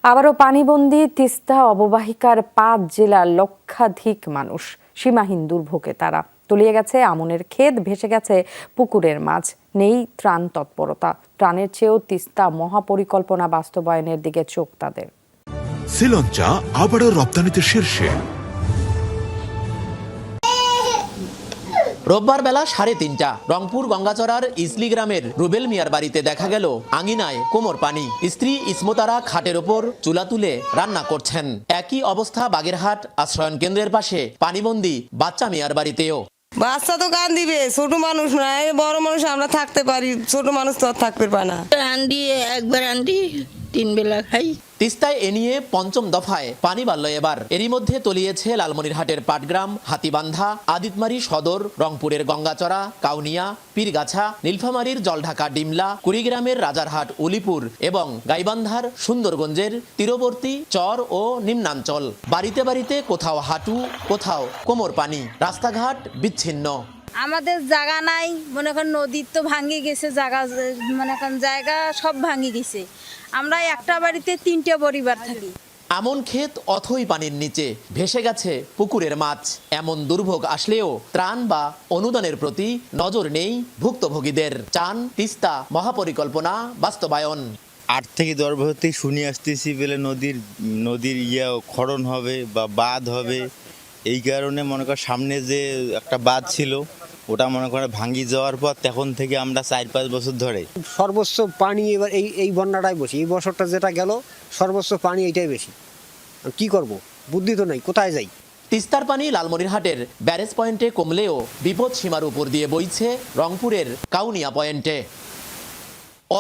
আবারও পানিবন্দী তিস্তা অববাহিকার ৫ জেলার লক্ষাধিক মানুষ। সীমাহীন দুর্ভোগে তারা। তলিয়ে গেছে আমনের ক্ষেত, ভেসে গেছে পুকুরের মাছ। নেই ত্রাণ তৎপরতা। ত্রাণের চেয়েও তিস্তা মহাপরিকল্পনা বাস্তবায়নের দিকে চোখ তাদের। শ্রীলঙ্কা আবারও রপ্তানিতে শীর্ষে। রোববার বেলা ৩:৩০ রংপুর গঙ্গাচড়ার ইসলি গ্রামের রুবেল মিয়ার বাড়িতে দেখা গেল আঙিনায় কোমর পানি। স্ত্রী ইসমতারা খাটের ওপর চুলা তুলে রান্না করছেন। একই অবস্থা বাগেরহাট আশ্রয়ন কেন্দ্রের পাশে পানিবন্দী বাচ্চা মিয়ার বাড়িতেও। বাচ্চা তো কান দিবে, ছোট মানুষ নয়, বড় মানুষ আমরা থাকতে পারি, ছোট মানুষ তো আর থাকতে পারে না। একবার 3 বেলা খাই। তিস্তায় এ নিয়ে পঞ্চম দফায় পানি বাড়ল এবার। এরই মধ্যে তলিয়েছে লালমনিরহাটের পাটগ্রাম, হাতিবান্ধা, আদিতমারি সদর, রংপুরের গঙ্গাচড়া, কাউনিয়া, পীরগাছা, নীলফামারীর জলঢাকা ডিমলা, কুড়িগ্রামের রাজারহাট উলিপুর এবং গাইবান্ধার সুন্দরগঞ্জের তীরবর্তী চর ও নিম্নাঞ্চল। বাড়িতে বাড়িতে কোথাও হাঁটু, কোথাও কোমর পানি, রাস্তাঘাট বিচ্ছিন্ন। আমাদের জায়গা নাই, মনে করেন নদীর তো ভাঙে গেছে, জায়গা মনে করেন জায়গা সব ভাঙে গেছে। আমরা একটা বাড়িতে 3টে পরিবার থাকি। আমন ক্ষেত অথই পানির নিচে, ভেসে গেছে পুকুরের মাছ। এমন দুর্ভোগ আসলেও ত্রাণ বা অনুদানের প্রতি নজর নেই ভুক্তভোগীদের। চান তিস্তা মহাপরিকল্পনা বাস্তবায়ন। 8 থেকে 10 বছর থেকে শুনে আসতেছি বলে নদীর খনন হবে বা বাঁধ হবে। এই কারণে মনে কর সামনে যে একটা বাঁধ ছিল ওটা মনে করে ভাঙি যাওয়ার পর তখন থেকে আমরা 4-5 বছর ধরে সর্বোচ্চ পানি এবার এই বন্যাটাই বেশি। এই বছরটা যেটা গেল সর্বোচ্চ পানি এইটাই বেশি। কি করব, বুদ্ধি তো নেই, কোথায় যাই। তিস্তার পানি লালমনিরহাটের ব্যারেজ পয়েন্টে কমলেও বিপদ সীমার উপর দিয়ে বইছে রংপুরের কাউনিয়া পয়েন্টে।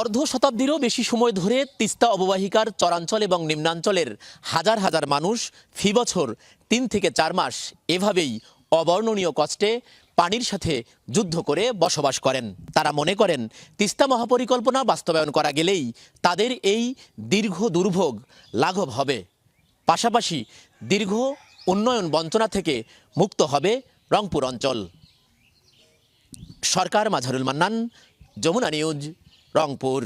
অর্ধ শতাব্দীরও বেশি সময় ধরে তিস্তা অববাহিকার চরাঞ্চল এবং নিম্নাঞ্চলের হাজার হাজার মানুষ ফি বছর 3 থেকে 4 মাস এভাবেই অবর্ণনীয় কষ্টে পানির সাথে যুদ্ধ করে বসবাস করেন। তারা মনে করেন তিস্তা মহাপরিকল্পনা বাস্তবায়ন করা গেলেই তাদের এই দীর্ঘ দুর্ভোগ লাঘব হবে। পাশাপাশি দীর্ঘ উন্নয়ন বঞ্চনা থেকে মুক্ত হবে রংপুর অঞ্চল। সরকার, মাঝারুল মান্নান, যমুনা নিউজ, রংপুর।